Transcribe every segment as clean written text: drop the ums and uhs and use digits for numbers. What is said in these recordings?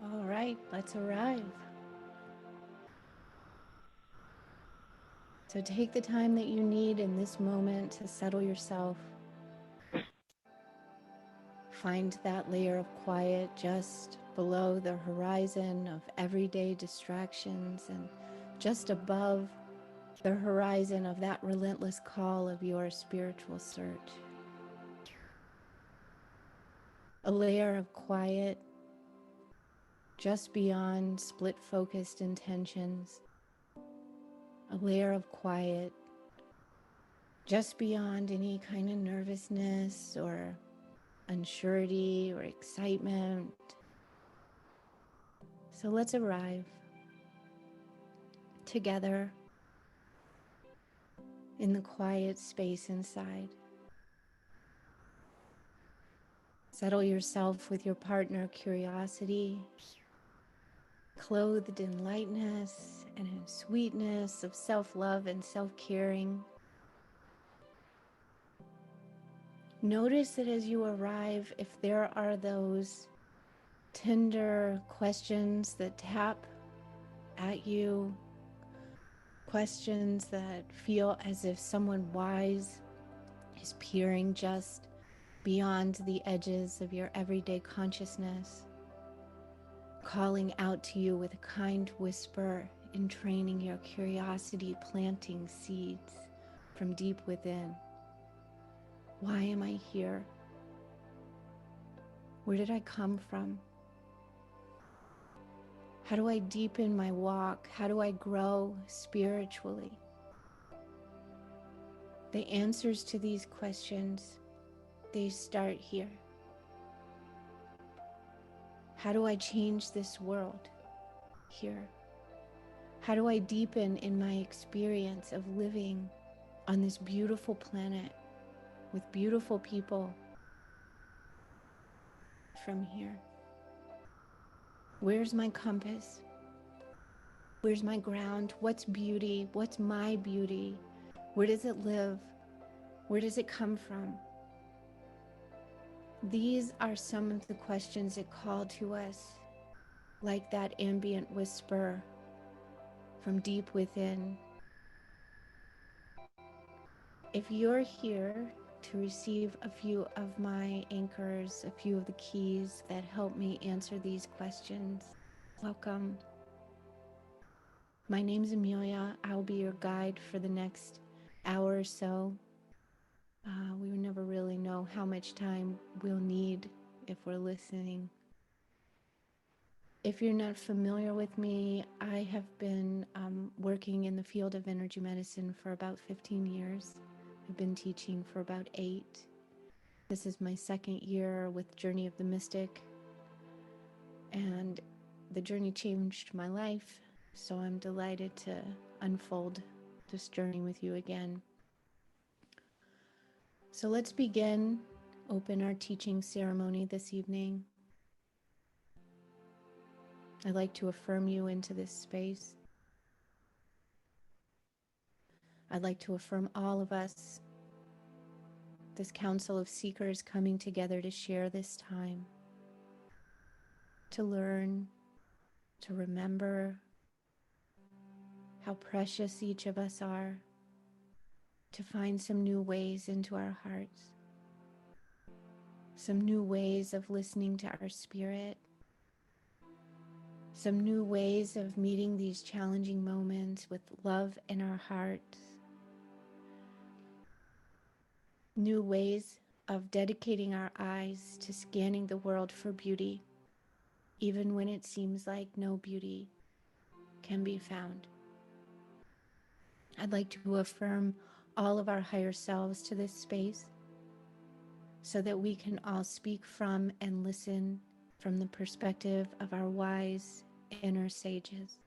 All right, let's arrive. So take the time that you need in this moment to settle yourself. Find that layer of quiet just below the horizon of everyday distractions and just above the horizon of that relentless call of your spiritual search. A layer of quiet just beyond split-focused intentions. A layer of quiet just beyond any kind of nervousness or unsurety or excitement. So let's arrive together in the quiet space inside. Settle yourself with your partner, curiosity, clothed in lightness and in sweetness of self-love and self-caring. Notice that as you arrive, if there are those tender questions that tap at you, questions that feel as if someone wise is peering just beyond the edges of your everyday consciousness, calling out to you with a kind whisper, entraining your curiosity, planting seeds from deep within. Why am I here? Where did I come from? How do I deepen my walk? How do I grow spiritually? The answers to these questions, they start here. How do I change this world? Here. How do I deepen in my experience of living on this beautiful planet with beautiful people? From here. Where's my compass? Where's my ground? What's beauty? What's my beauty? Where does it live? Where does it come from? These are some of the questions that call to us like that ambient whisper from deep within. If you're here to receive a few of my anchors, a few of the keys that help me answer these questions, welcome. My name's Amelia. I'll be your guide for the next hour or so. We will never really know how much time we'll need if we're listening. If you're not familiar with me, I have been working in the field of energy medicine for about 15 years. I've been teaching for about 8. This is my second year with Journey of the Mystic, and the journey changed my life, so I'm delighted to unfold this journey with you again. So let's begin, open our teaching ceremony this evening. I'd like to affirm you into this space. I'd like to affirm all of us, this council of seekers coming together to share this time, to learn, to remember how precious each of us are, to find some new ways into our hearts, some new ways of listening to our spirit, some new ways of meeting these challenging moments with love in our hearts, new ways of dedicating our eyes to scanning the world for beauty, even when it seems like no beauty can be found. I'd like to affirm all of our higher selves to this space so that we can all speak from and listen from the perspective of our wise inner sages.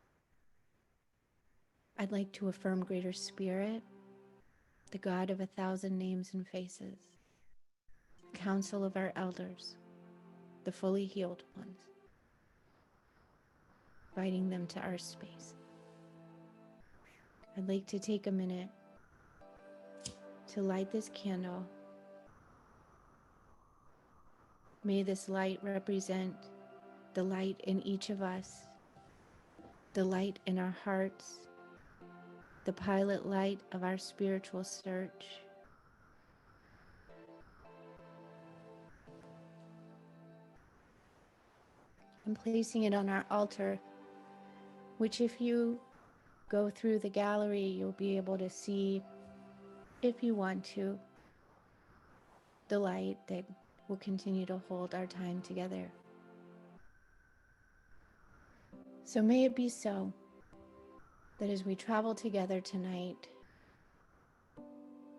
I'd like to affirm Greater Spirit, the God of 1,000 names and faces, the council of our elders, the fully healed ones, inviting them to our space. I'd like to take a minute to light this candle. May this light represent the light in each of us, the light in our hearts, the pilot light of our spiritual search. And placing it on our altar, which if you go through the gallery, you'll be able to see, if you want to, the light that will continue to hold our time together. So may it be so that as we travel together tonight,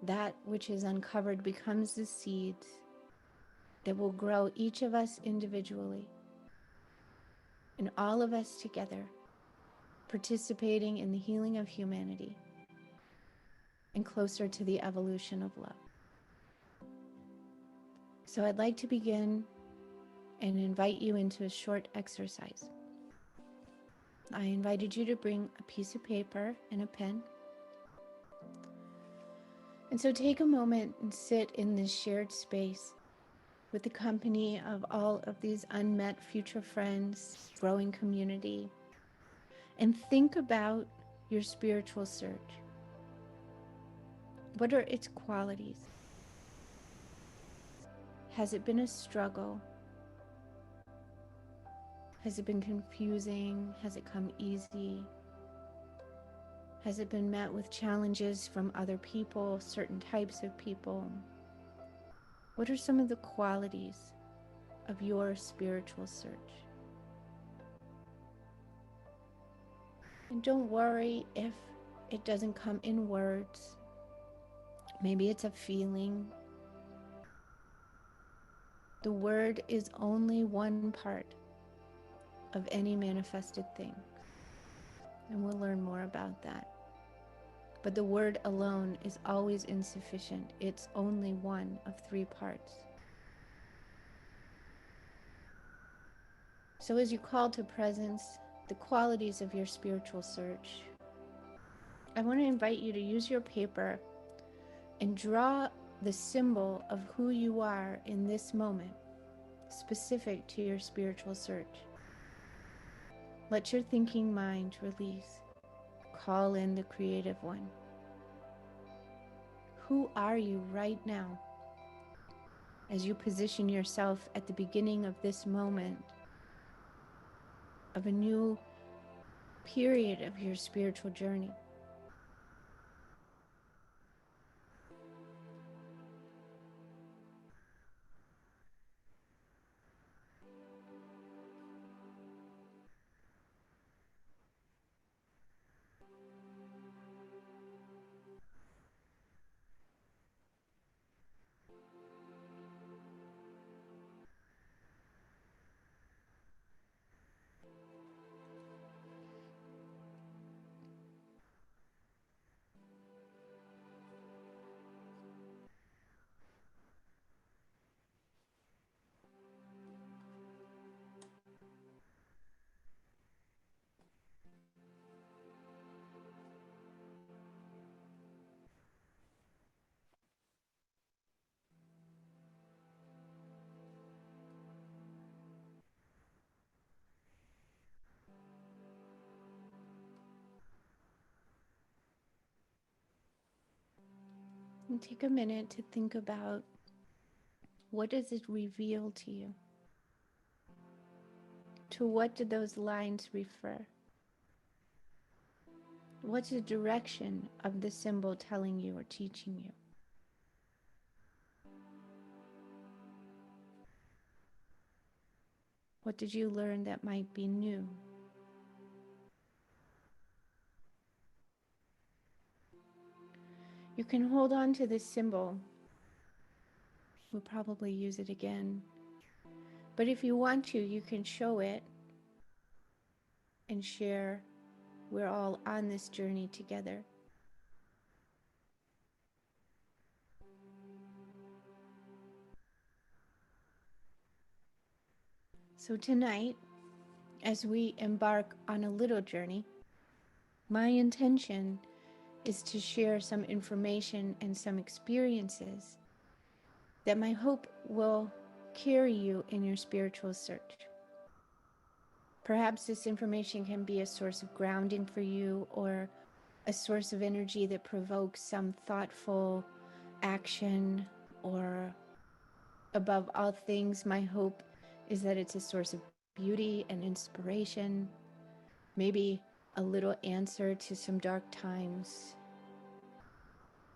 that which is uncovered becomes the seeds that will grow each of us individually and all of us together, participating in the healing of humanity and closer to the evolution of love. So I'd like to begin and invite you into a short exercise. I invited you to bring a piece of paper and a pen. And so take a moment and sit in this shared space with the company of all of these unmet future friends, growing community, and think about your spiritual search. What are its qualities? Has it been a struggle? Has it been confusing? Has it come easy? Has it been met with challenges from other people, certain types of people? What are some of the qualities of your spiritual search? And don't worry if it doesn't come in words. Maybe it's a feeling. The word is only one part of any manifested thing. And we'll learn more about that. But the word alone is always insufficient. It's only one of three parts. So as you call to presence the qualities of your spiritual search, I want to invite you to use your paper and draw the symbol of who you are in this moment, specific to your spiritual search. Let your thinking mind release. Call in the creative one. Who are you right now as you position yourself at the beginning of this moment of a new period of your spiritual journey? And take a minute to think about, what does it reveal to you? To what do those lines refer? What's the direction of the symbol telling you or teaching you? What did you learn that might be new? You can hold on to this symbol. We'll probably use it again. But if you want to, you can show it and share. We're all on this journey together. So tonight, as we embark on a little journey, my intention is to share some information and some experiences that my hope will carry you in your spiritual search. Perhaps this information can be a source of grounding for you, or a source of energy that provokes some thoughtful action. Or above all things, my hope is that it's a source of beauty and inspiration, maybe a little answer to some dark times.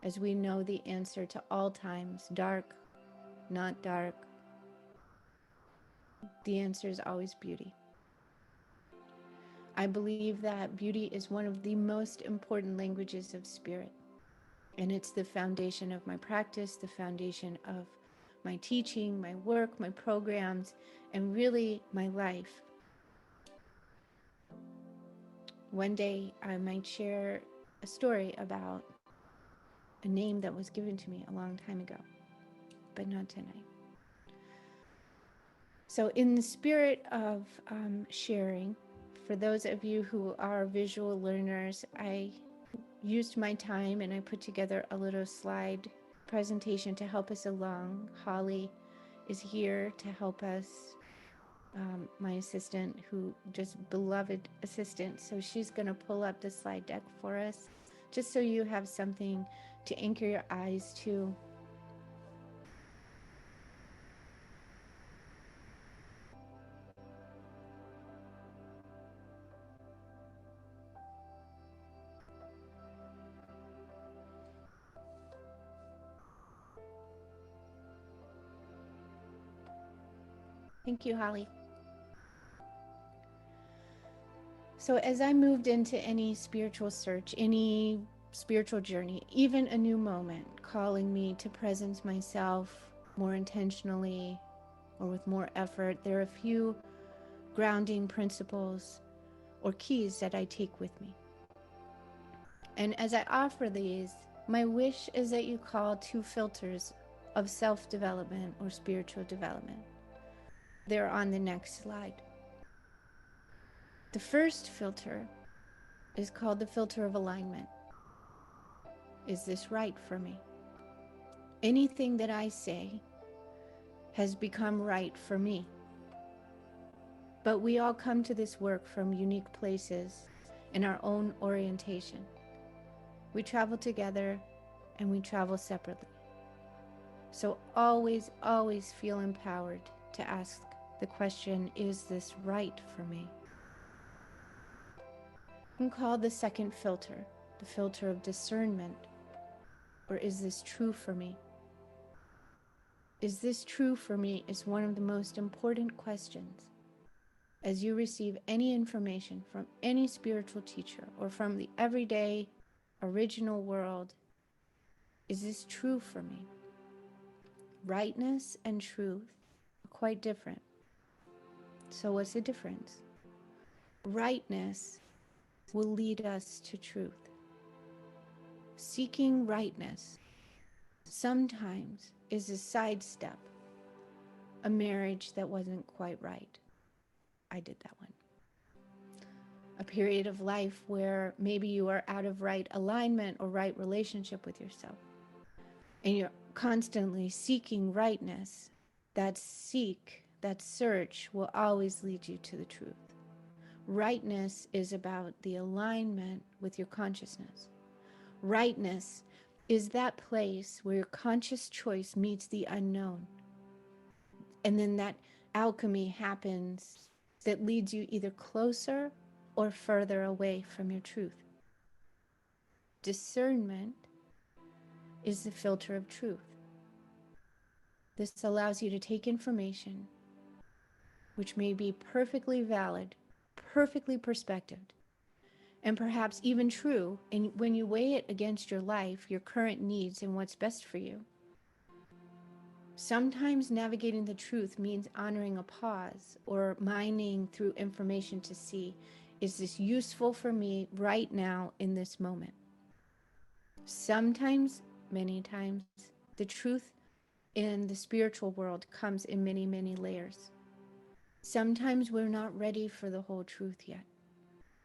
As we know, the answer to all times, dark, not dark, the answer is always beauty. I believe that beauty is one of the most important languages of spirit. And it's the foundation of my practice, the foundation of my teaching, my work, my programs, and really my life. One day I might share a story about a name that was given to me a long time ago, but not tonight. So in the spirit of sharing, for those of you who are visual learners, I used my time and I put together a little slide presentation to help us along. Holly is here to help us, my assistant, who just beloved assistant. So she's going to pull up the slide deck for us, just so you have something to anchor your eyes to. Thank you, Holly. So as I moved into any spiritual search, any spiritual journey, even a new moment calling me to presence myself more intentionally or with more effort, there are a few grounding principles or keys that I take with me. And as I offer these, my wish is that you call 2 filters of self-development or spiritual development. They're on the next slide. The first filter is called the filter of alignment. Is this right for me? Anything that I say has become right for me. But we all come to this work from unique places in our own orientation. We travel together and we travel separately. So always, always feel empowered to ask the question, is this right for me? You can call the second filter the filter of discernment, or is this true for me? Is this true for me is one of the most important questions. As you receive any information from any spiritual teacher or from the everyday original world, is this true for me? Rightness and truth are quite different. So what's the difference? Rightness will lead us to truth. Seeking rightness sometimes is a sidestep, a marriage that wasn't quite right. I did that one. A period of life where maybe you are out of right alignment or right relationship with yourself, and you're constantly seeking rightness. That search will always lead you to the truth. Rightness is about the alignment with your consciousness. Rightness is that place where your conscious choice meets the unknown. And then that alchemy happens that leads you either closer or further away from your truth. Discernment is the filter of truth. This allows you to take information which may be perfectly valid, perfectly perspectived, and perhaps even true, and when you weigh it against your life, your current needs, and what's best for you. Sometimes navigating the truth means honoring a pause or mining through information to see, is this useful for me right now in this moment? Sometimes, many times, the truth in the spiritual world comes in many, many layers. Sometimes we're not ready for the whole truth yet.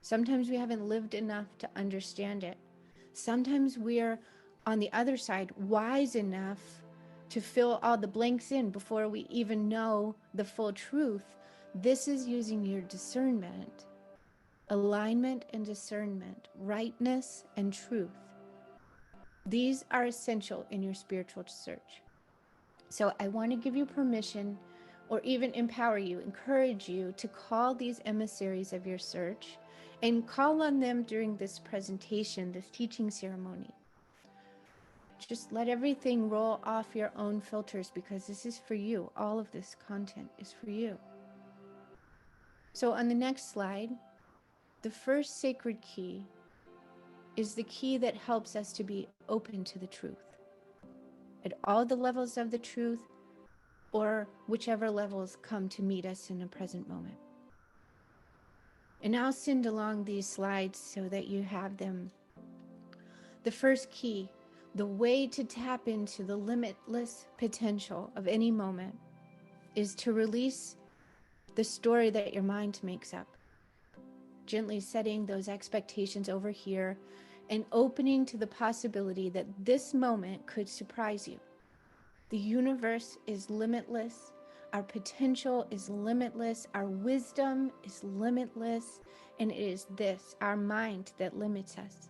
Sometimes we haven't lived enough to understand it. Sometimes we're, on the other side, wise enough to fill all the blanks in before we even know the full truth, This is using your discernment, alignment and discernment, rightness and truth. These are essential in your spiritual search. So I want to give you permission, or even empower you, encourage you to call these emissaries of your search and call on them during this presentation, this teaching ceremony. Just let everything roll off your own filters, because this is for you. All of this content is for you. So on the next slide, the first sacred key is the key that helps us to be open to the truth at all the levels of the truth, or whichever levels come to meet us in a present moment. And I'll send along these slides so that you have them. The first key, the way to tap into the limitless potential of any moment, is to release the story that your mind makes up. Gently setting those expectations over here and opening to the possibility that this moment could surprise you. The universe is limitless. Our potential is limitless. Our wisdom is limitless. And it is this, our mind, that limits us.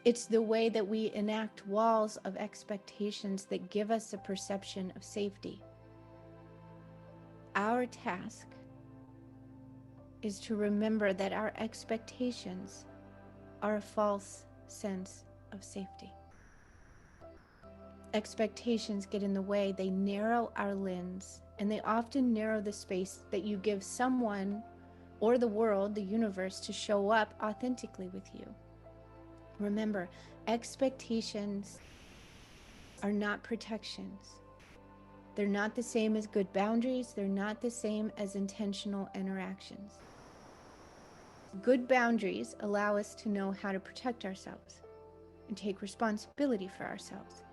It's the way that we enact walls of expectations that give us a perception of safety. Our task is to remember that our expectations are a false sense of safety. Expectations get in the way. They narrow our lens, and they often narrow the space that you give someone or the world, the universe, to show up authentically with you. Remember, expectations are not protections. They're not the same as good boundaries. They're not the same as intentional interactions. Good boundaries allow us to know how to protect ourselves and take responsibility for ourselves.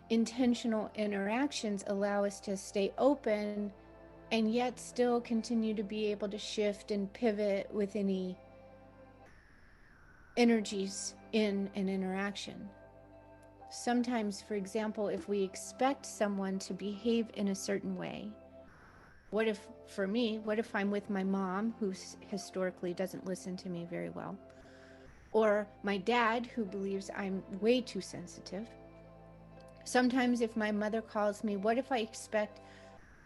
Intentional interactions allow us to stay open and yet still continue to be able to shift and pivot with any energies in an interaction. Sometimes, for example, if we expect someone to behave in a certain way, what if I'm with my mom, who historically doesn't listen to me very well, or my dad, who believes I'm way too sensitive? Sometimes if my mother calls me, what if I expect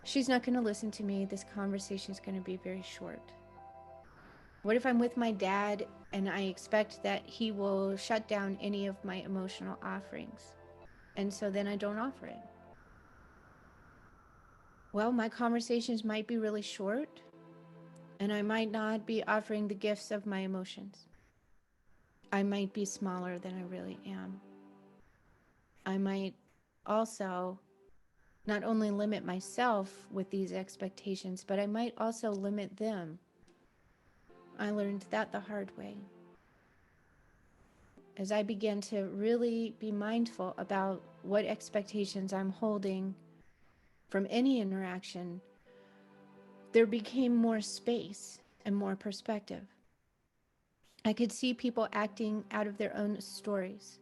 she's not going to listen to me? This conversation is going to be very short. What if I'm with my dad and I expect that he will shut down any of my emotional offerings, and so then I don't offer it? Well, my conversations might be really short, and I might not be offering the gifts of my emotions. I might be smaller than I really am. I might also not only limit myself with these expectations, but I might also limit them. I learned that the hard way. As I began to really be mindful about what expectations I'm holding from any interaction, there became more space and more perspective. I could see people acting out of their own stories,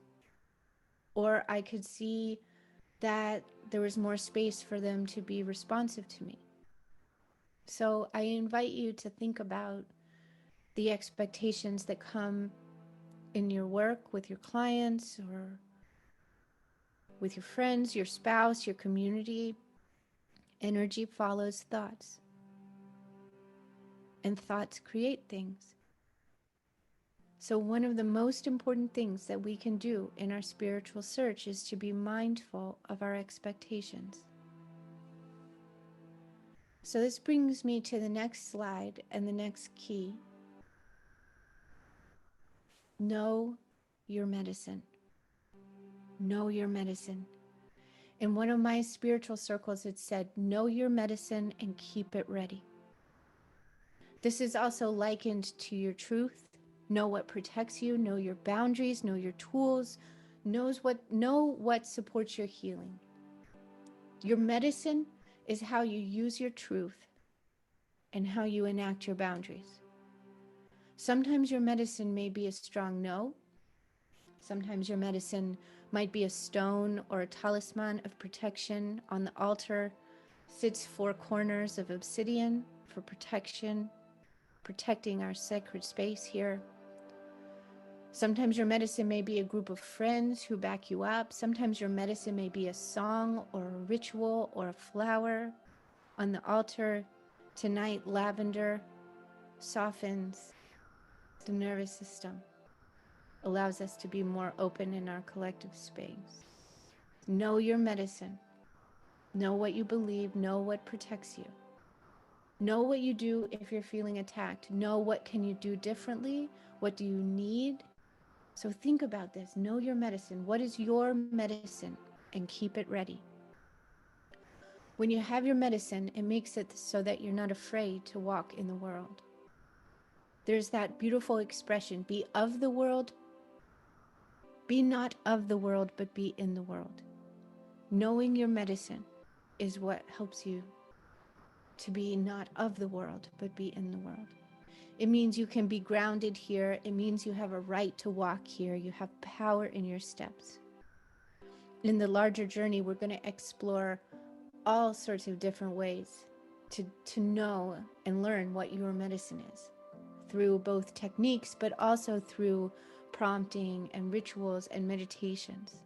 or I could see that there was more space for them to be responsive to me. So I invite you to think about the expectations that come in your work with your clients, or with your friends, your spouse, your community. Energy follows thoughts, and thoughts create things. So one of the most important things that we can do in our spiritual search is to be mindful of our expectations. So this brings me to the next slide and the next key. Know your medicine. Know your medicine. In one of my spiritual circles, it said, know your medicine and keep it ready. This is also likened to your truth. Know what protects you, know your boundaries, know your tools, know what supports your healing. Your medicine is how you use your truth and how you enact your boundaries. Sometimes your medicine may be a strong no. Sometimes your medicine might be a stone or a talisman of protection on the altar Sits four corners of obsidian for protection, protecting our sacred space here. Sometimes your medicine may be a group of friends who back you up. Sometimes your medicine may be a song or a ritual or a flower on the altar. Tonight, lavender softens the nervous system, allows us to be more open in our collective space. Know your medicine. Know what you believe. Know what protects you. Know what you do if you're feeling attacked. Know what can you do differently. What do you need? So think about this. Know your medicine. What is your medicine? And keep it ready. When you have your medicine, it makes it so that you're not afraid to walk in the world. There's that beautiful expression, be of the world, be not of the world, but be in the world. Knowing your medicine is what helps you to be not of the world, but be in the world. It means you can be grounded here. It means you have a right to walk here. You have power in your steps. In the larger journey, we're going to explore all sorts of different ways to know and learn what your medicine is through both techniques, but also through prompting and rituals and meditations.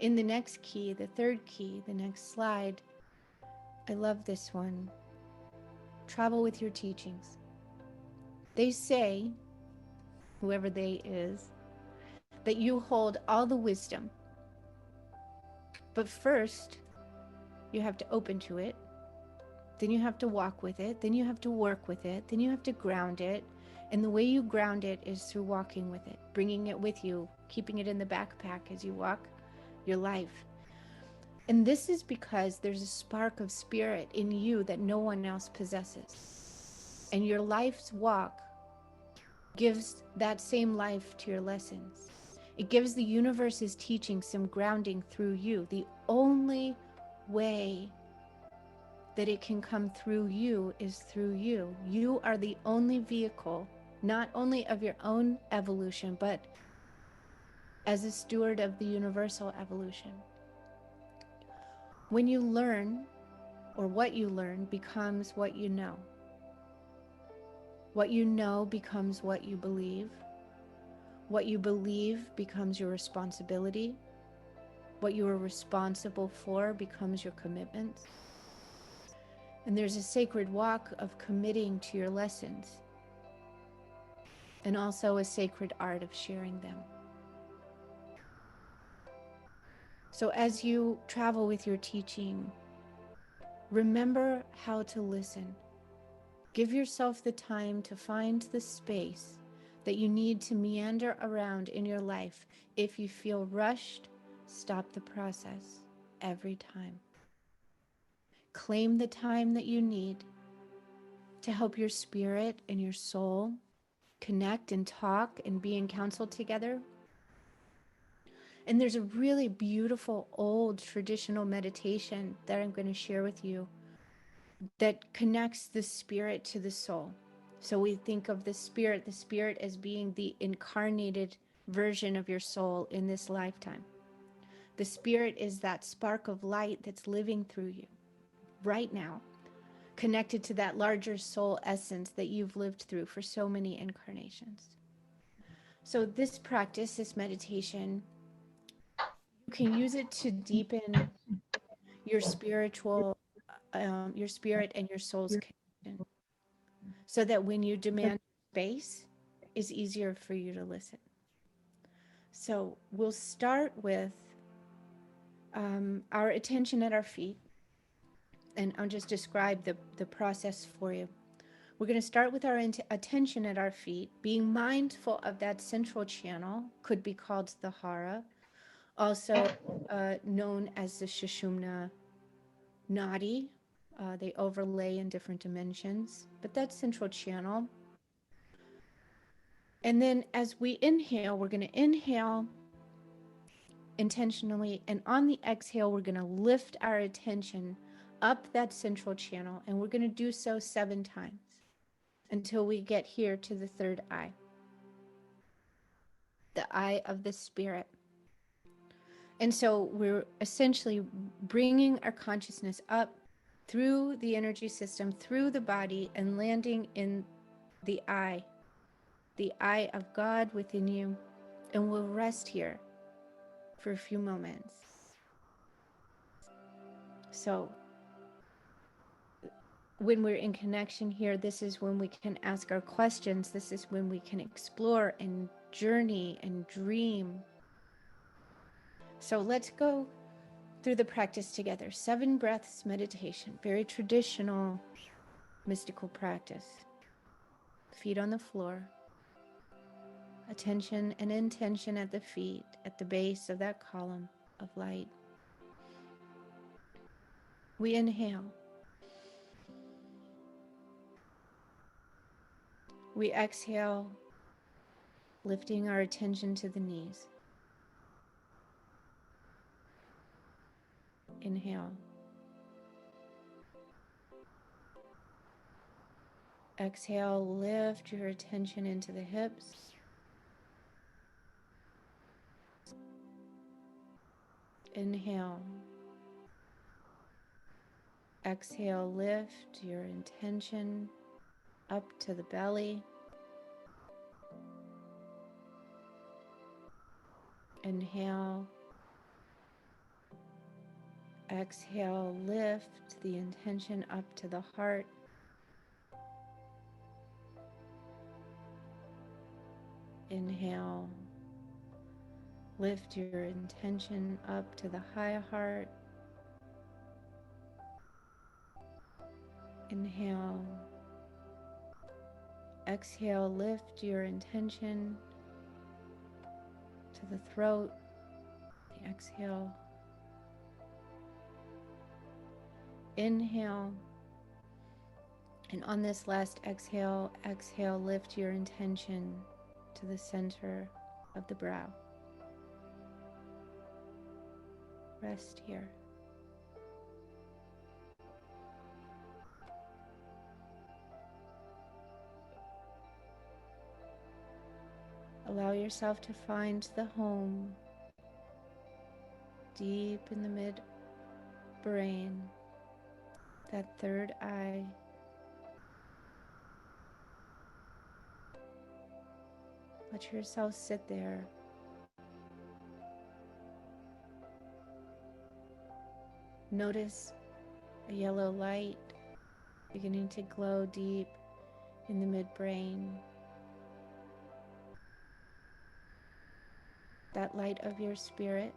In the next key, the third key, the next slide, I love this one. Travel with your teachings. They say, whoever they is, that you hold all the wisdom. But first, you have to open to it. Then you have to walk with it. Then you have to work with it. Then you have to ground it. And the way you ground it is through walking with it, bringing it with you, keeping it in the backpack as you walk your life. And this is because there's a spark of spirit in you that no one else possesses. And your life's walk gives that same life to your lessons. It gives the universe's teaching some grounding through you. The only way that it can come through you is through you. You are the only vehicle, not only of your own evolution, but as a steward of the universal evolution. When you learn, or what you learn becomes what you know. What you know becomes what you believe. What you believe becomes your responsibility. What you are responsible for becomes your commitments. And there's a sacred walk of committing to your lessons, and also a sacred art of sharing them. So as you travel with your teaching, remember how to listen. Give yourself the time to find the space that you need to meander around in your life. If you feel rushed, stop the process every time. Claim the time that you need to help your spirit and your soul connect and talk and be in counsel together. And there's a really beautiful old traditional meditation that I'm going to share with you that connects the spirit to the soul. So we think of the spirit as being the incarnated version of your soul in this lifetime. The spirit is that spark of light that's living through you right now, connected to that larger soul essence that you've lived through for so many incarnations. So this practice, this meditation, you can use it to deepen your your spirit and your soul's connection, so that when you demand space, it's easier for you to listen. So we'll start with our attention at our feet, and I'll just describe the process for you. We're going to start with our attention at our feet, being mindful of that central channel, could be called the hara, also known as the Sushumna Nadi. They overlay in different dimensions, but that central channel. And then as we inhale, we're going to inhale intentionally, and on the exhale, we're going to lift our attention up that central channel, and we're going to do so 7 times until we get here to the third eye, the eye of the spirit. And so we're essentially bringing our consciousness up through the energy system, through the body, and landing in the eye of God within you. And we'll rest here for a few moments. So when we're in connection here, this is when we can ask our questions. This is when we can explore and journey and dream. So let's go through the practice together. 7 breaths meditation, very traditional mystical practice. Feet on the floor, attention and intention at the feet, at the base of that column of light. We inhale. We exhale, lifting our attention to the knees. Inhale. Exhale, lift your attention into the hips. Inhale. Exhale, lift your intention up to the belly. Inhale. Exhale, lift the intention up to the heart. Inhale. Lift your intention up to the high heart. Inhale. Exhale, lift your intention to the throat. Exhale. Inhale. And on this last exhale, lift your intention to the center of the brow. Rest here. Allow yourself to find the home deep in the mid-brain, that third eye. Let yourself sit there. Notice a yellow light beginning to glow deep in the midbrain. That light of your spirit.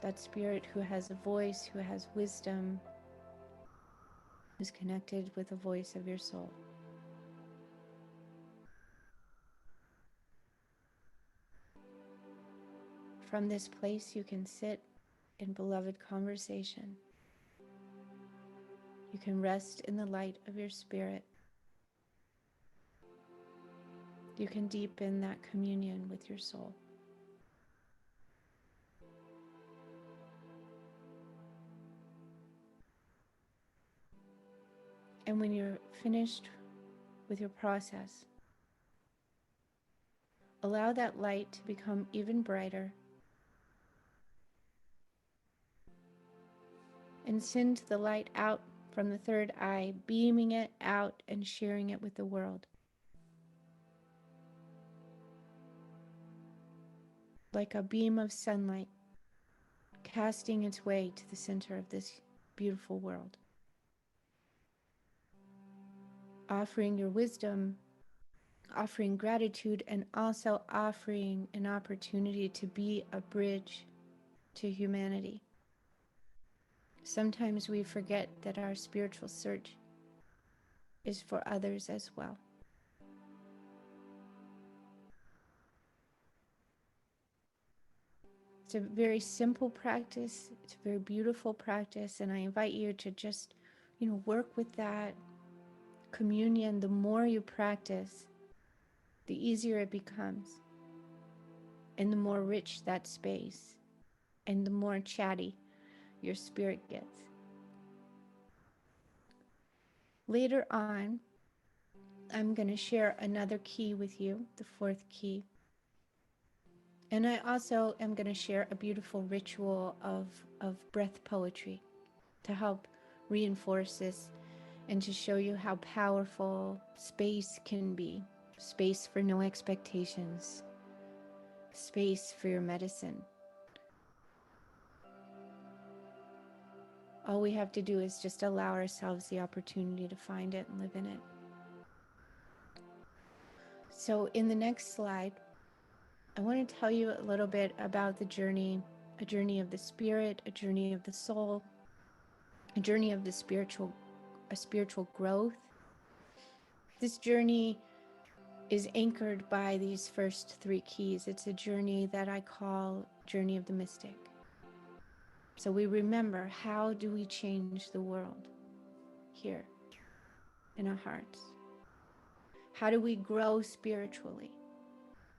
That spirit who has a voice, who has wisdom, who's connected with the voice of your soul. From this place, you can sit in beloved conversation. You can rest in the light of your spirit. You can deepen that communion with your soul. And when you're finished with your process, allow that light to become even brighter and send the light out from the third eye, beaming it out and sharing it with the world. Like a beam of sunlight casting its way to the center of this beautiful world. Offering your wisdom, offering gratitude, and also offering an opportunity to be a bridge to humanity. Sometimes we forget that our spiritual search is for others as well. It's a very simple practice. It's a very beautiful practice. And I invite you to just, work with that communion. The more you practice, the easier it becomes. And the more rich that space, and the more chatty your spirit gets. Later on, I'm going to share another key with you, the fourth key. And I also am going to share a beautiful ritual of breath poetry to help reinforce this and to show you how powerful space can be. Space for no expectations, space for your medicine. All we have to do is just allow ourselves the opportunity to find it and live in it. So in the next slide, I want to tell you a little bit about the journey, a journey of the spirit, a journey of the soul, a journey of the spiritual growth. This journey is anchored by these first three keys. It's a journey that I call Journey of the Mystic. So we remember, how do we change the world here in our hearts? How do we grow spiritually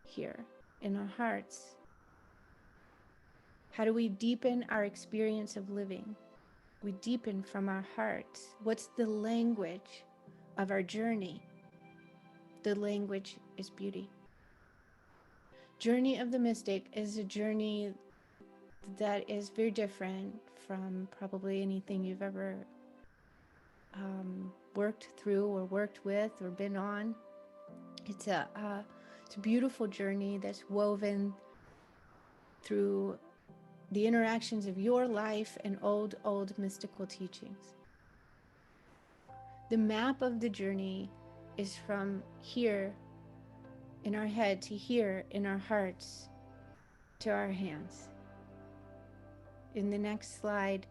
here in our hearts? How do we deepen our experience of living? We deepen from our hearts. What's the language of our journey? The language is beauty. Journey of the Mystic is a journey that is very different from probably anything you've ever worked through or worked with or been on. It's a beautiful journey that's woven through the interactions of your life and old mystical teachings. The map of the journey is from here in our head to here in our hearts to our hands. In the next slide,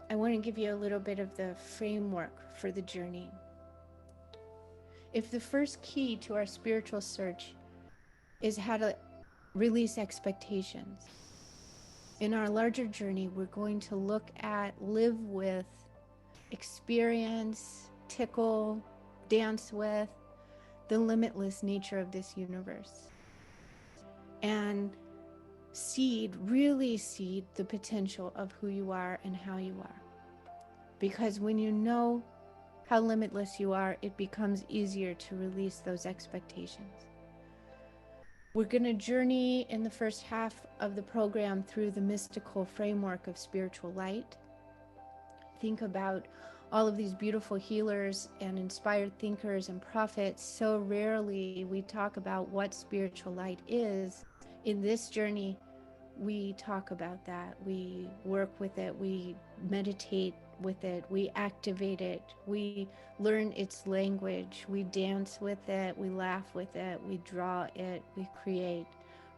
I want to give you a little bit of the framework for the journey. If the first key to our spiritual search is how to release expectations, in our larger journey, we're going to look at, live with, experience, tickle, dance with the limitless nature of this universe. And really seed the potential of who you are and how you are. Because when you know how limitless you are, it becomes easier to release those expectations. We're going to journey in the first half of the program through the mystical framework of spiritual light. Think about all of these beautiful healers and inspired thinkers and prophets. So rarely we talk about what spiritual light is. In this journey, we talk about that. We work with it. We meditate with it. We activate it. We learn its language. We dance with it. We laugh with it. We draw it. We create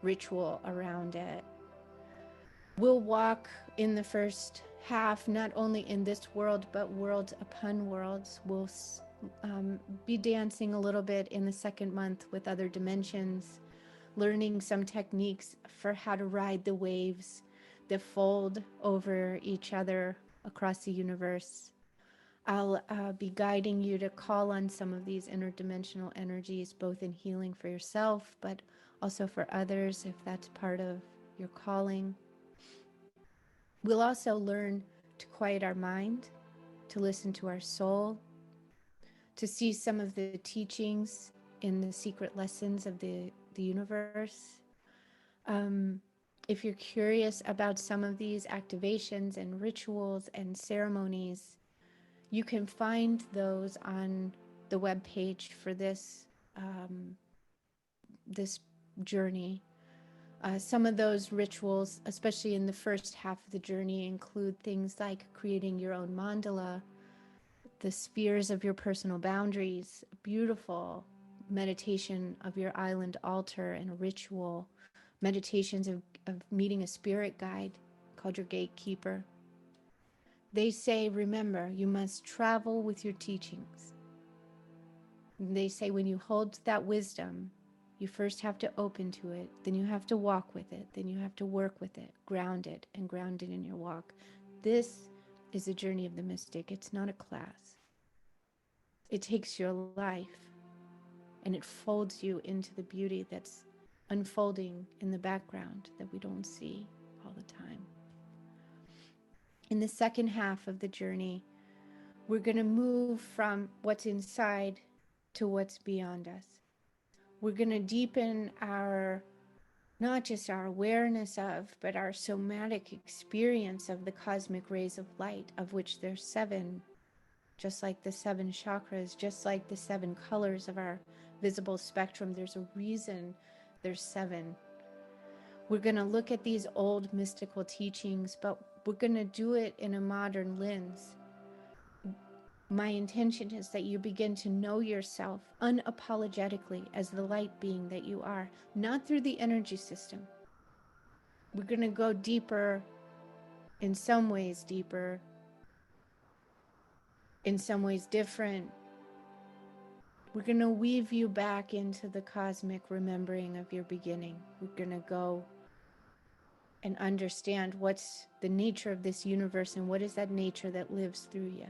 ritual around it. We'll walk in the first half, not only in this world, but worlds upon worlds. We'll be dancing a little bit in the second month with other dimensions, learning some techniques for how to ride the waves that fold over each other across the universe. I'll be guiding you to call on some of these interdimensional energies, both in healing for yourself, but also for others, if that's part of your calling. We'll also learn to quiet our mind, to listen to our soul, to see some of the teachings in the secret lessons of the universe. If you're curious about some of these activations and rituals and ceremonies, you can find those on the webpage for this journey. Some of those rituals, especially in the first half of the journey, include things like creating your own mandala, the spheres of your personal boundaries, beautiful meditation of your island altar and a ritual, meditations of meeting a spirit guide called your gatekeeper. They say, remember, you must travel with your teachings. They say when you hold that wisdom, you first have to open to it, then you have to walk with it, then you have to work with it, ground it, and ground it in your walk. This is the journey of the mystic. It's not a class. It takes your life and it folds you into the beauty that's unfolding in the background that we don't see all the time. In the second half of the journey, we're going to move from what's inside to what's beyond us. We're going to deepen our, not just our awareness of, but our somatic experience of the cosmic rays of light, of which there's 7, just like the 7 chakras, just like the 7 colors of our visible spectrum. There's a reason there's 7. We're going to look at these old mystical teachings, but we're going to do it in a modern lens. My intention is that you begin to know yourself unapologetically as the light being that you are, not through the energy system. We're going to go deeper, in some ways deeper, in some ways different. We're going to weave you back into the cosmic remembering of your beginning. We're going to go and understand what's the nature of this universe and what is that nature that lives through you.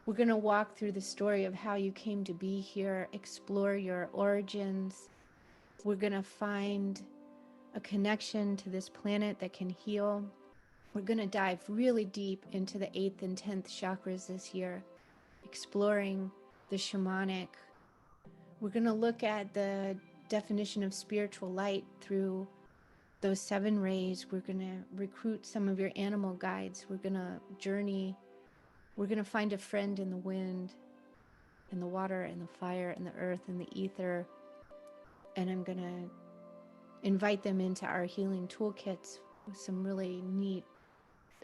We're going to walk through the story of how you came to be here, explore your origins. We're going to find a connection to this planet that can heal. We're going to dive really deep into the 8th and 10th chakras this year, exploring the shamanic. We're going to look at the definition of spiritual light through those 7 rays. We're going to recruit some of your animal guides. We're going to journey. We're going to find a friend in the wind, in the water, in the fire, in the earth, in the ether. And I'm going to invite them into our healing toolkits with some really neat,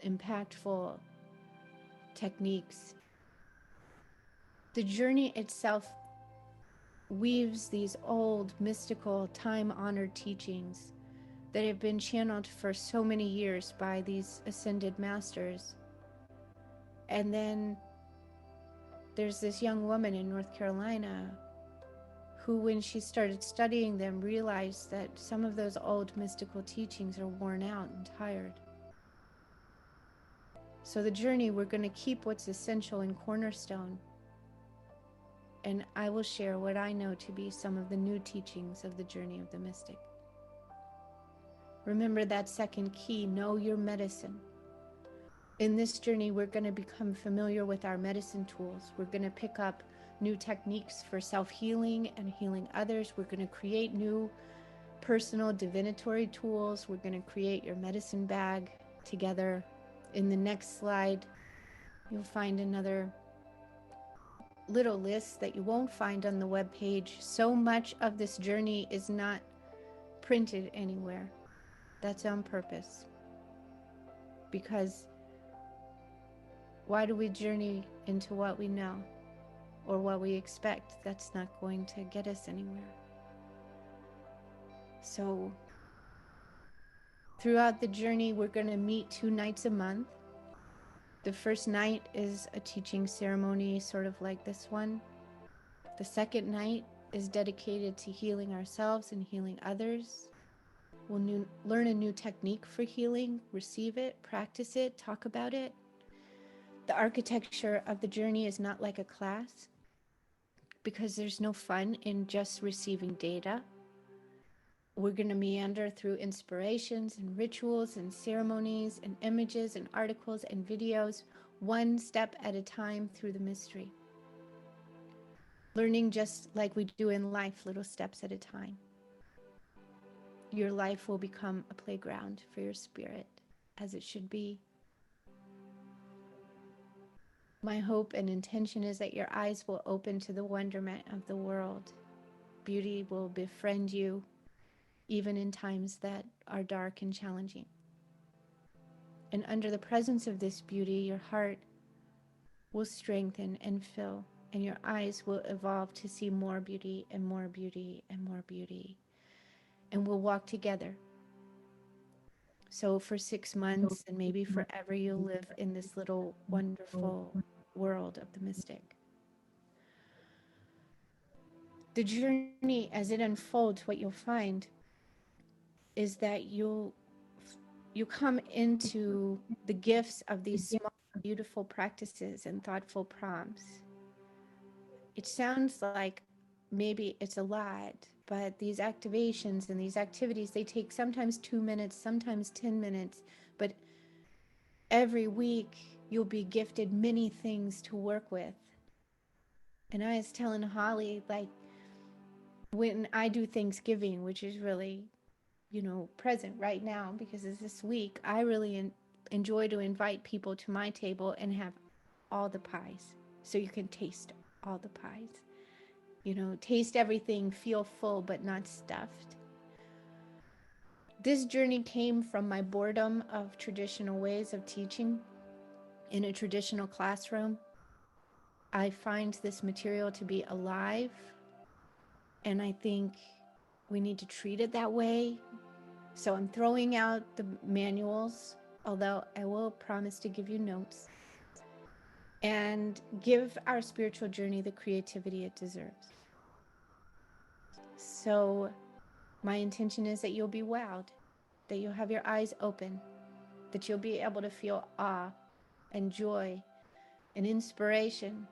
impactful techniques. The journey itself weaves these old, mystical, time-honored teachings that have been channeled for so many years by these ascended masters. And then there's this young woman in North Carolina who, when she started studying them, realized that some of those old mystical teachings are worn out and tired. So the journey, we're going to keep what's essential and cornerstone. And I will share what I know to be some of the new teachings of the journey of the mystic. Remember that second key, know your medicine. In this journey, we're going to become familiar with our medicine tools. We're going to pick up new techniques for self-healing and healing others. We're going to create new personal divinatory tools. We're going to create your medicine bag together. In the next slide, you'll find another little list that you won't find on the webpage. So much of this journey is not printed anywhere. That's on purpose. Because why do we journey into what we know or what we expect? That's not going to get us anywhere. So throughout the journey, we're going to meet 2 nights a month. The first night is a teaching ceremony, sort of like this one. The second night is dedicated to healing ourselves and healing others. We'll learn a new technique for healing, receive it, practice it, talk about it. The architecture of the journey is not like a class because there's no fun in just receiving data. We're going to meander through inspirations and rituals and ceremonies and images and articles and videos, one step at a time through the mystery. Learning just like we do in life, little steps at a time. Your life will become a playground for your spirit, as it should be. My hope and intention is that your eyes will open to the wonderment of the world. Beauty will befriend you, even in times that are dark and challenging. And under the presence of this beauty, your heart will strengthen and fill, and your eyes will evolve to see more beauty and more beauty and more beauty. And we'll walk together. So for 6 months and maybe forever, you'll live in this little wonderful world of the mystic. The journey, as it unfolds, what you'll find is that you come into the gifts of these small, beautiful practices and thoughtful prompts. It sounds like maybe it's a lot, but these activations and these activities, they take sometimes 2 minutes, sometimes 10 minutes, but every week you'll be gifted many things to work with. And I was telling Holly, like, when I do Thanksgiving, which is really, present right now because it's this week, I really enjoy to invite people to my table and have all the pies so you can taste all the pies. Taste everything, feel full but not stuffed. This journey came from my boredom of traditional ways of teaching in a traditional classroom. I find this material to be alive, and I think we need to treat it that way. So I'm throwing out the manuals, although I will promise to give you notes, and give our spiritual journey the creativity it deserves. So my intention is that you'll be wowed, that you'll have your eyes open, that you'll be able to feel awe and joy and inspiration.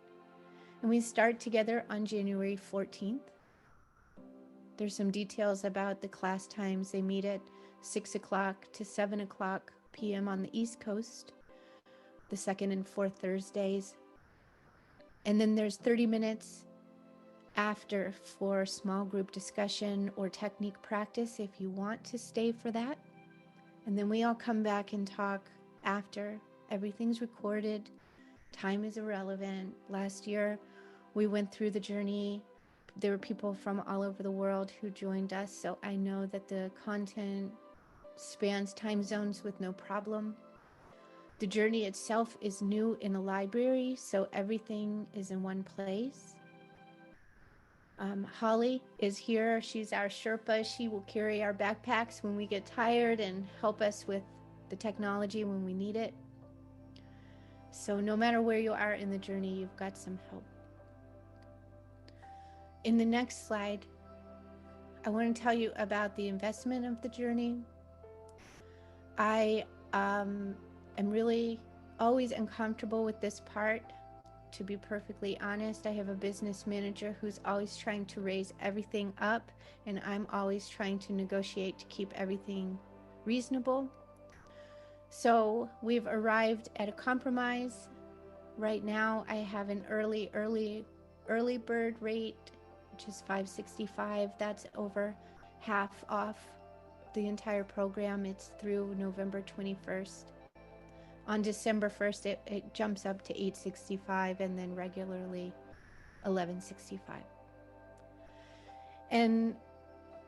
And we start together on January 14th. There's some details about the class times. They meet at 6 o'clock to 7 o'clock p.m. on the East Coast, the second and fourth Thursdays. And then there's 30 minutes after for small group discussion or technique practice if you want to stay for that. And then we all come back and talk after. Everything's recorded. Time is irrelevant. Last year, we went through the journey. There were people from all over the world who joined us, so I know that the content spans time zones with no problem. The journey itself is new in a library, so everything is in one place. Holly is here. She's our Sherpa. She will carry our backpacks when we get tired and help us with the technology when we need it. So no matter where you are in the journey, you've got some help. In the next slide, I want to tell you about the investment of the journey. I am really always uncomfortable with this part. To be perfectly honest, I have a business manager who's always trying to raise everything up, and I'm always trying to negotiate to keep everything reasonable. So we've arrived at a compromise. Right now, I have an early bird rate, which is $565. That's over half off the entire program. It's through November 21st. On December 1st, it jumps up to $865 and then regularly $1165. And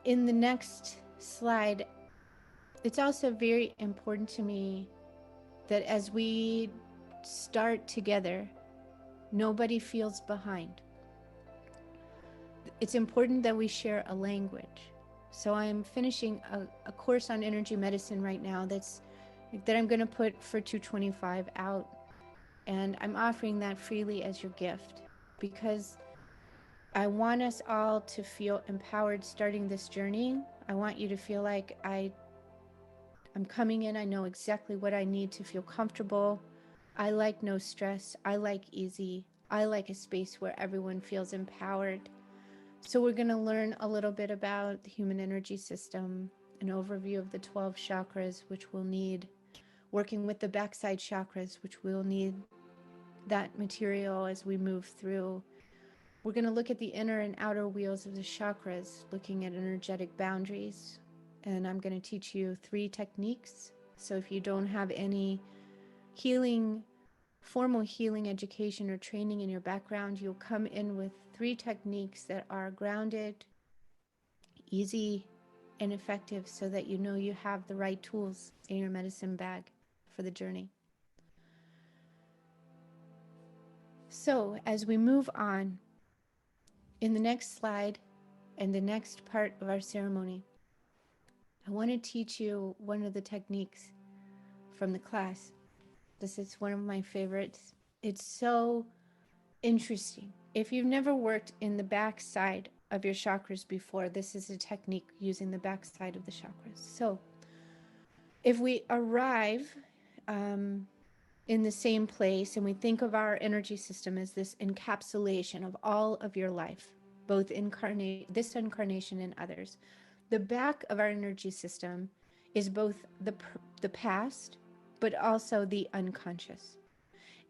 in the next slide, it's also very important to me that as we start together, nobody feels behind. It's important that we share a language. So I'm finishing a course on energy medicine right now that I'm going to put for $225 out, and I'm offering that freely as your gift because I want us all to feel empowered starting this journey. I want you to feel like I'm coming in, I know exactly what I need to feel comfortable. I like no stress. I like easy. I like a space where everyone feels empowered. So we're going to learn a little bit about the human energy system, an overview of the 12 chakras, which we'll need, working with the backside chakras, which we'll need that material as we move through. We're going to look at the inner and outer wheels of the chakras, looking at energetic boundaries. And I'm going to teach you 3 techniques. So if you don't have any formal healing education or training in your background, you'll come in with 3 techniques that are grounded, easy, and effective so that you know you have the right tools in your medicine bag for the journey. So as we move on, in the next slide and the next part of our ceremony, I want to teach you one of the techniques from the class. This is one of my favorites. It's so interesting. If you've never worked in the back side of your chakras before, this is a technique using the back side of the chakras. So if we arrive in the same place and we think of our energy system as this encapsulation of all of your life, both this incarnation and others, the back of our energy system is both the past, but also the unconscious.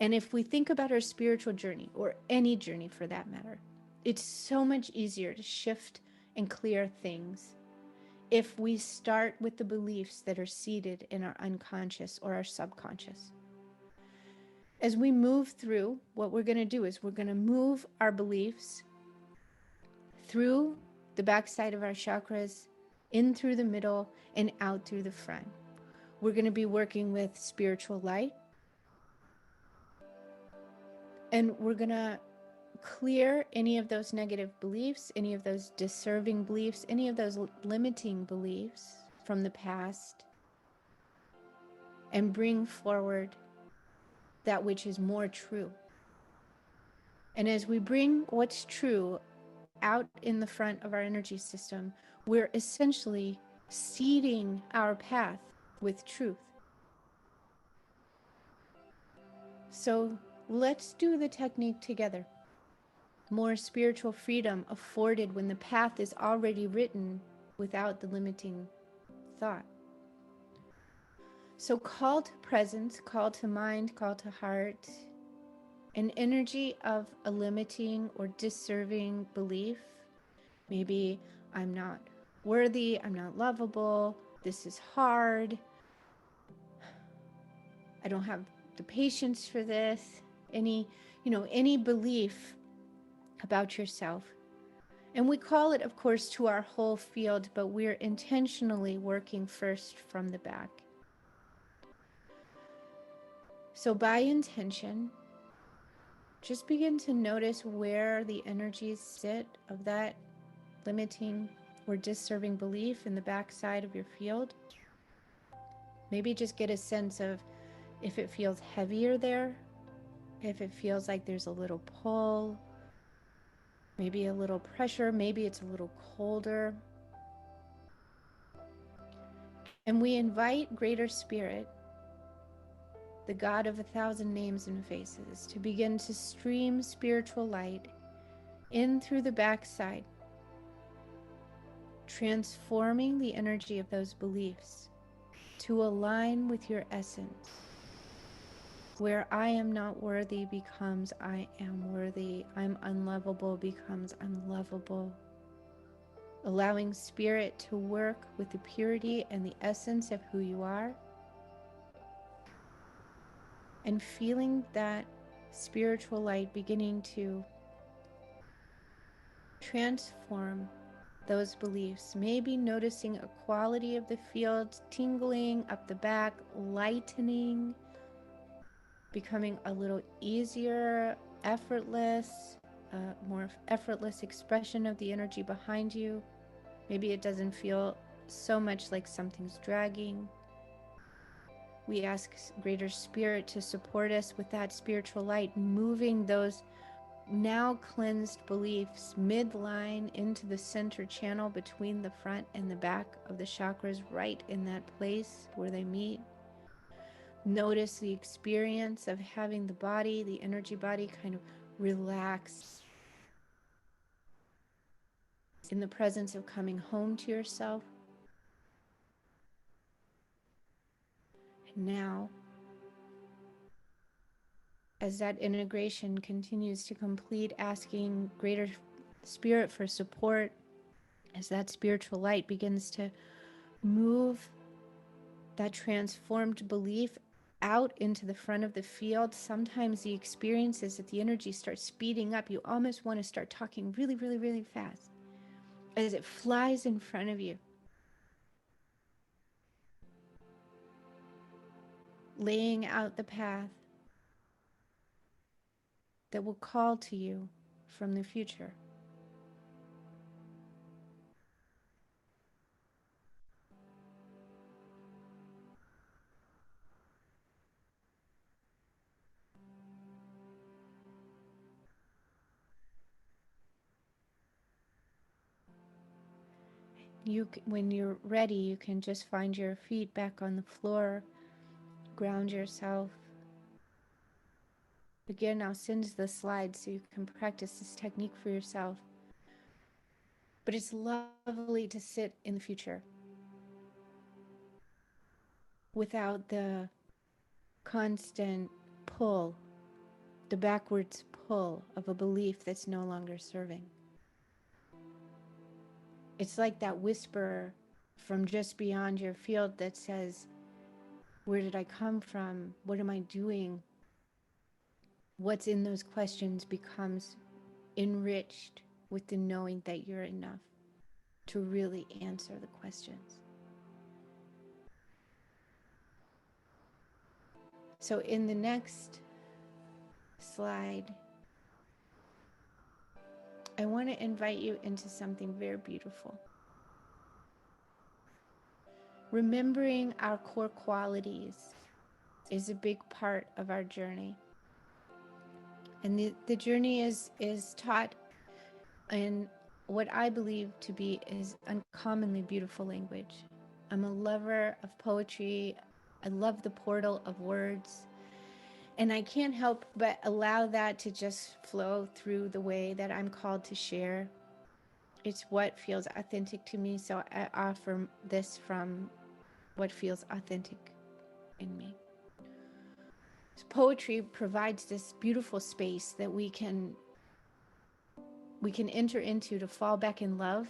And if we think about our spiritual journey, or any journey for that matter, it's so much easier to shift and clear things if we start with the beliefs that are seated in our unconscious or our subconscious. As we move through, what we're going to do is we're going to move our beliefs through the backside of our chakras, in through the middle, and out through the front. We're going to be working with spiritual light, and we're going to clear any of those negative beliefs, any of those deserving beliefs, any of those limiting beliefs from the past, and bring forward that which is more true. And as we bring what's true out in the front of our energy system, we're essentially seeding our path with truth. So let's do the technique together. More spiritual freedom afforded when the path is already written without the limiting thought. So call to presence, call to mind, call to heart, an energy of a limiting or deserving belief. Maybe I'm not worthy, I'm not lovable, this is hard, I don't have the patience for this. Any belief about yourself. And we call it, of course, to our whole field, but we're intentionally working first from the back. So by intention, just begin to notice where the energies sit of that limiting or disserving belief in the backside of your field. Maybe just get a sense of if it feels heavier there, if it feels like there's a little pull, maybe a little pressure, maybe it's a little colder. And we invite Greater Spirit, the God of 1,000 names and faces, to begin to stream spiritual light in through the backside, transforming the energy of those beliefs to align with your essence. Where I am not worthy becomes I am worthy. I'm unlovable becomes I'm lovable. Allowing Spirit to work with the purity and the essence of who you are, and feeling that spiritual light beginning to transform those beliefs. Maybe noticing a quality of the field tingling up the back, lightening, becoming a little easier, effortless, more effortless expression of the energy behind you. Maybe it doesn't feel so much like something's dragging. We ask Greater Spirit to support us with that spiritual light, moving those now cleansed beliefs midline into the center channel between the front and the back of the chakras, right in that place where they meet. Notice the experience of having the body, the energy body, kind of relax in the presence of coming home to yourself. And now, as that integration continues to complete, asking Greater Spirit for support, as that spiritual light begins to move that transformed belief out into the front of the field. Sometimes the experience is that the energy starts speeding up. You almost want to start talking really, really, really fast as it flies in front of you, laying out the path that will call to you from the future. When you're ready, you can just find your feet back on the floor, ground yourself. Again, I'll send the slides so you can practice this technique for yourself. But it's lovely to sit in the future without the constant pull the backwards pull of a belief that's no longer serving. It's like that whisper from just beyond your field that says, where did I come from? What am I doing? What's in those questions becomes enriched with the knowing that you're enough to really answer the questions. So in the next slide, I want to invite you into something very beautiful. Remembering our core qualities is a big part of our journey. And the journey is taught in what I believe to be is uncommonly beautiful language. I'm a lover of poetry. I love the portal of words. And I can't help but allow that to just flow through the way that I'm called to share. It's what feels authentic to me, so I offer this from what feels authentic in me. Poetry provides this beautiful space that we can enter into to fall back in love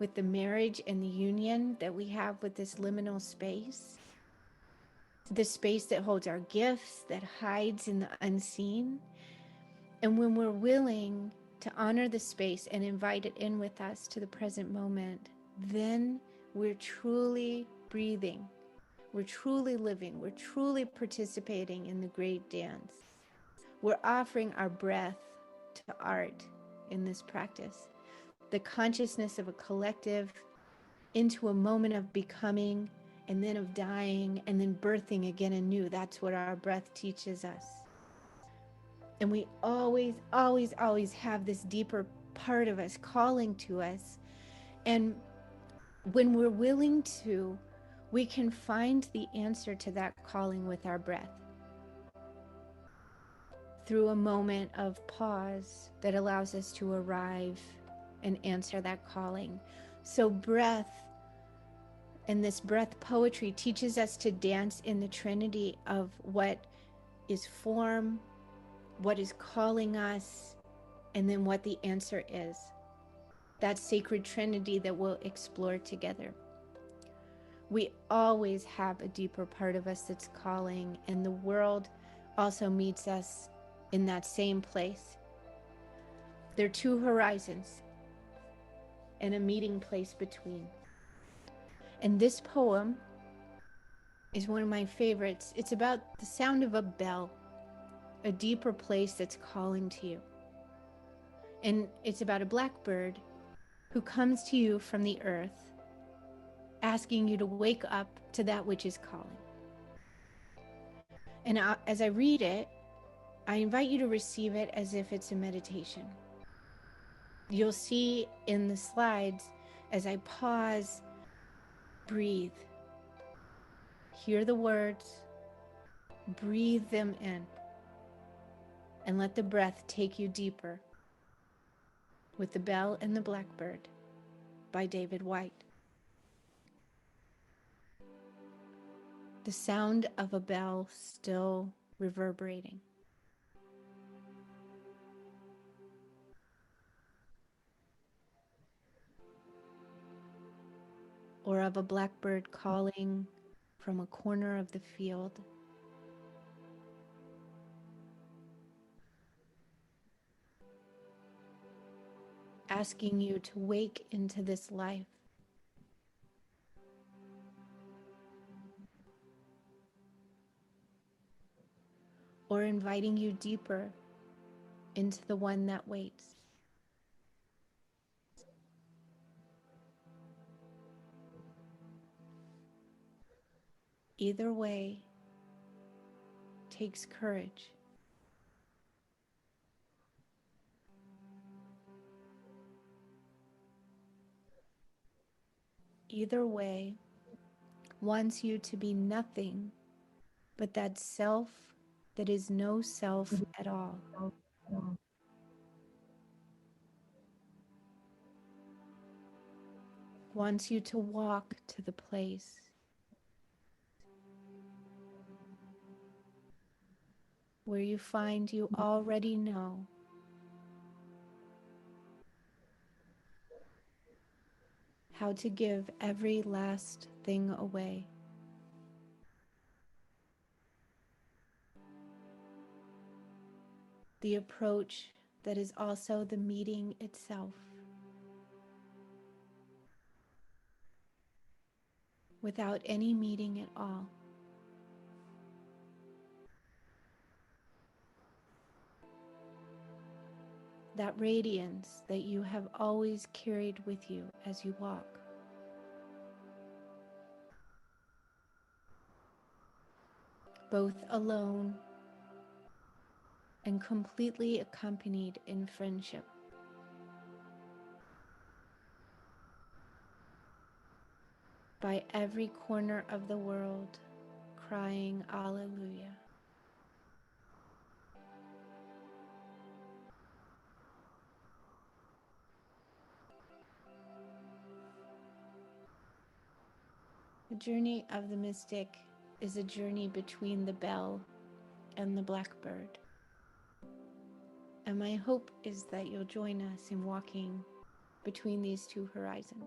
with the marriage and the union that we have with this liminal space. The space that holds our gifts, that hides in the unseen. And when we're willing to honor the space and invite it in with us to the present moment, then we're truly breathing. We're truly living. We're truly participating in the great dance. We're offering our breath to art in this practice. The consciousness of a collective into a moment of becoming and then of dying and then birthing again anew. That's what our breath teaches us. And we always, always, always have this deeper part of us calling to us. And when we're willing to, we can find the answer to that calling with our breath. Through a moment of pause that allows us to arrive and answer that calling. So breath and this breath poetry teaches us to dance in the trinity of what is form, what is calling us, and then what the answer is. That sacred trinity that we'll explore together. We always have a deeper part of us that's calling, and the world also meets us in that same place. There are two horizons and a meeting place between. And this poem is one of my favorites. It's about the sound of a bell, a deeper place that's calling to you. And it's about a blackbird who comes to you from the earth, asking you to wake up to that which is calling. And as I read it, I invite you to receive it as if it's a meditation. You'll see in the slides, as I pause, breathe. Hear the words, breathe them in, and let the breath take you deeper. With the Bell and the Blackbird by David White. The sound of a bell still reverberating. Or of a blackbird calling from a corner of the field. Asking you to wake into this life. Or inviting you deeper into the one that waits. Either way takes courage. Either way wants you to be nothing but that self that is no self at all. Wants you to walk to the place where you find you already know how to give every last thing away. The approach that is also the meeting itself, without any meeting at all. That radiance that you have always carried with you as you walk. Both alone and completely accompanied in friendship. By every corner of the world, crying Alleluia. The journey of the mystic is a journey between the bell and the blackbird. And my hope is that you'll join us in walking between these two horizons.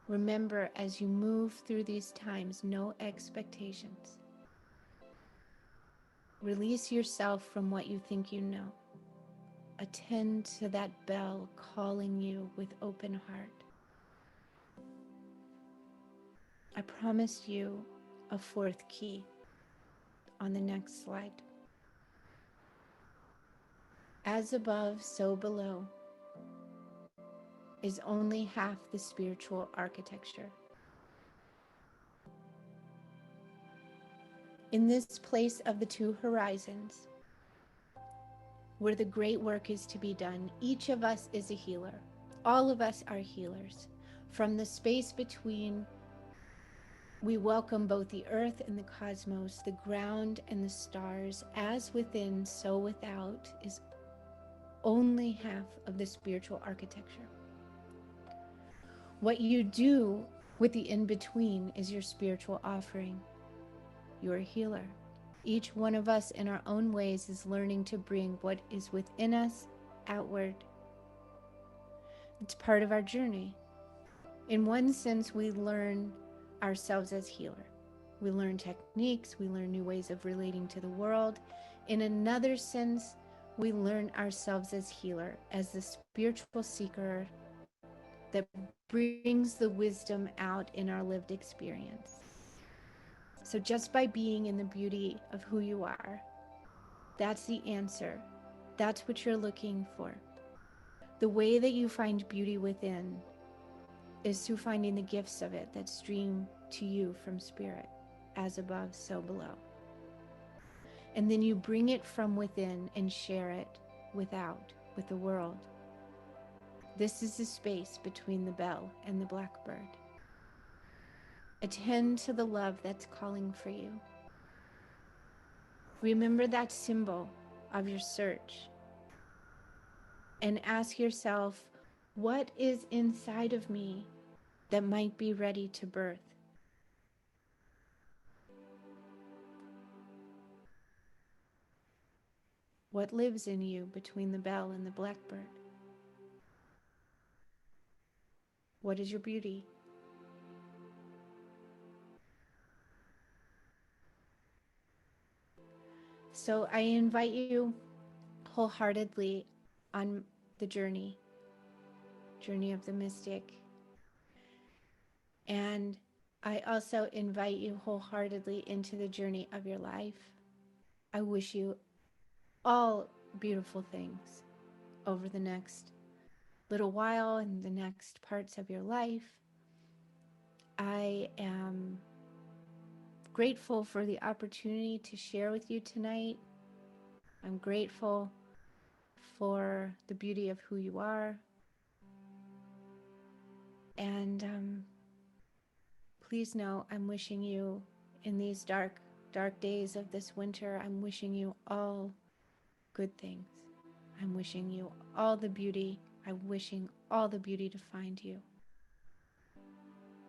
Remember, as you move through these times, no expectations. Release yourself from what you think you know. Attend to that bell calling you with open heart. I promised you a fourth key on the next slide. As above, so below is only half the spiritual architecture. In this place of the two horizons, where the great work is to be done, each of us is a healer. All of us are healers. From the space between, we welcome both the earth and the cosmos, the ground and the stars. As within, so without is only half of the spiritual architecture. What you do with the in-between is your spiritual offering. You're a healer. Each one of us in our own ways is learning to bring what is within us outward. It's part of our journey. In one sense, we learn ourselves as healer. We learn techniques, we learn new ways of relating to the world. In another sense, we learn ourselves as healer, as the spiritual seeker that brings the wisdom out in our lived experience. So just by being in the beauty of who you are, that's the answer. That's what you're looking for. The way that you find beauty within is through finding the gifts of it that stream to you from spirit, as above, so below. And then you bring it from within and share it without, with the world. This is the space between the bell and the blackbird. Attend to the love that's calling for you. Remember that symbol of your search and ask yourself, what is inside of me that might be ready to birth? What lives in you between the bell and the blackbird? What is your beauty? So I invite you wholeheartedly on the journey of the mystic. And I also invite you wholeheartedly into the journey of your life. I wish you all beautiful things over the next little while and the next parts of your life. I am grateful for the opportunity to share with you tonight. I'm grateful for the beauty of who you are. And please know I'm wishing you in these dark days of this winter, I'm wishing you all good things. I'm wishing you all the beauty. I'm wishing all the beauty to find you.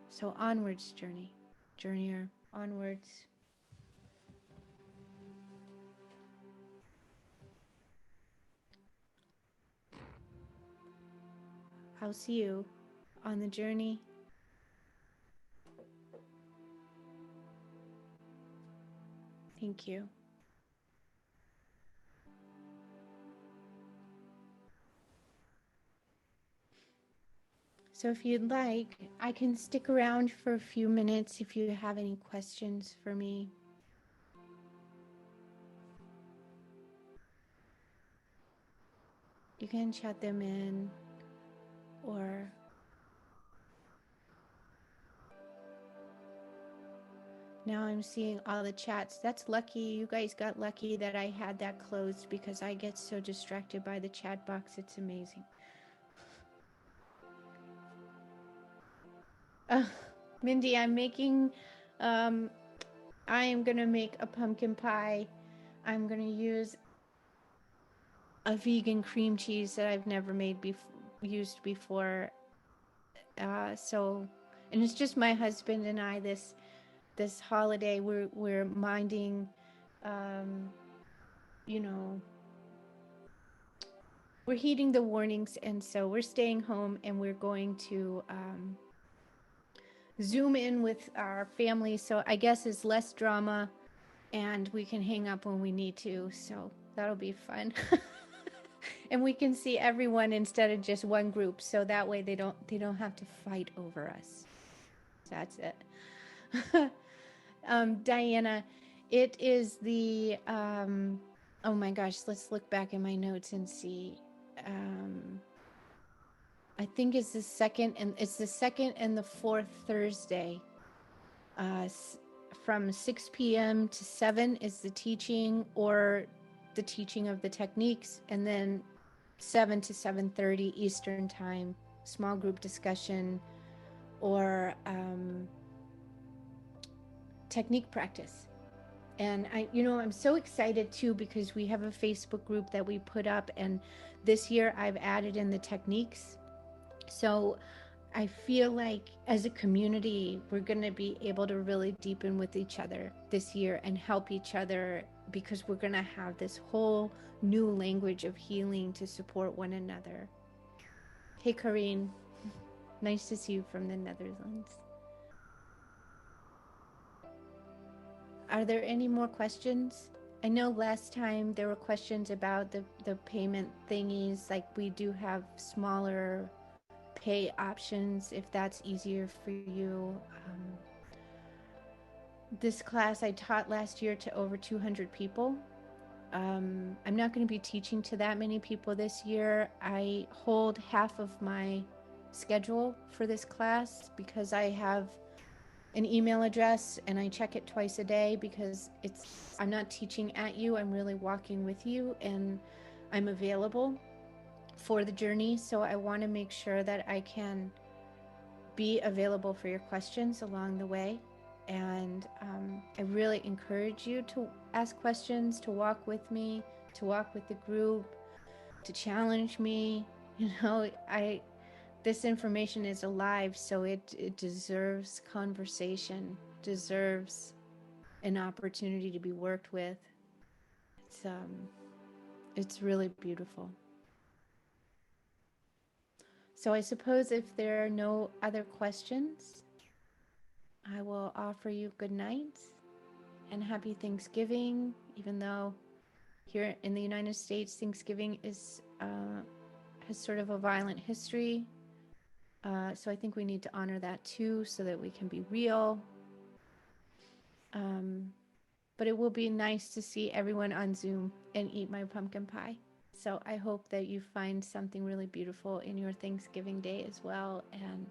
So onwards, journeyer, onwards. I'll see you on the journey. Thank you. So if you'd like, I can stick around for a few minutes if you have any questions for me. You can chat them in, or now I'm seeing all the chats. That's lucky. You guys got lucky that I had that closed because I get so distracted by the chat box. It's amazing. Mindy, I'm making, I am going to make a pumpkin pie. I'm going to use a vegan cream cheese that I've never used before. And it's just my husband and I this holiday. We're minding, you know, we're heeding the warnings, and so we're staying home, and we're going to Zoom in with our family. So I guess it's less drama, and we can hang up when we need to. So that'll be fun. And we can see everyone instead of just one group, so that way they don't have to fight over us. That's it. Diana, it is the oh my gosh, let's look back in my notes and see. I think it's the second and the fourth Thursday. From 6 p.m. to 7 is the teaching, or the teaching of the techniques, and then 7 to 7:30 Eastern time, small group discussion, or technique practice. And I'm so excited too, because we have a Facebook group that we put up, and this year I've added in the techniques. So I feel like as a community, we're going to be able to really deepen with each other this year and help each other, because we're going to have this whole new language of healing to support one another. Hey, Karine. Nice to see you from the Netherlands. Are there any more questions? I know last time there were questions about the payment thingies. Like, we do have smaller pay options if that's easier for you. This class I taught last year to over 200 people. I'm not going to be teaching to that many people this year. I hold half of my schedule for this class because I have an email address and I check it twice a day, because I'm not teaching at you, I'm really walking with you, and I'm available for the journey. So I want to make sure that I can be available for your questions along the way. And I really encourage you to ask questions, to walk with me, to walk with the group, to challenge me. This information is alive, so it deserves conversation, deserves an opportunity to be worked with. It's really beautiful. So I suppose if there are no other questions, I will offer you good night and happy Thanksgiving, even though here in the United States, Thanksgiving has sort of a violent history. So I think we need to honor that too, so that we can be real. But it will be nice to see everyone on Zoom and eat my pumpkin pie. So I hope that you find something really beautiful in your Thanksgiving day as well. And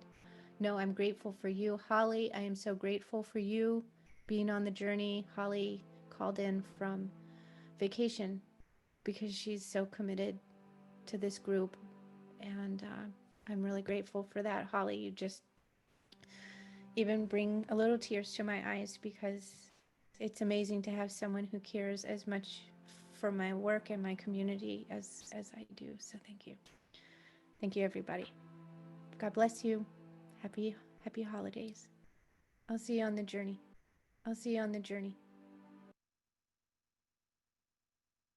no, I'm grateful for you. Holly, I am so grateful for you being on the journey. Holly called in from vacation because she's so committed to this group. And I'm really grateful for that. Holly, you just even bring a little tears to my eyes, because it's amazing to have someone who cares as much for my work and my community as I do. So thank you. Thank you, everybody. God bless you. Happy holidays. I'll see you on the journey. I'll see you on the journey.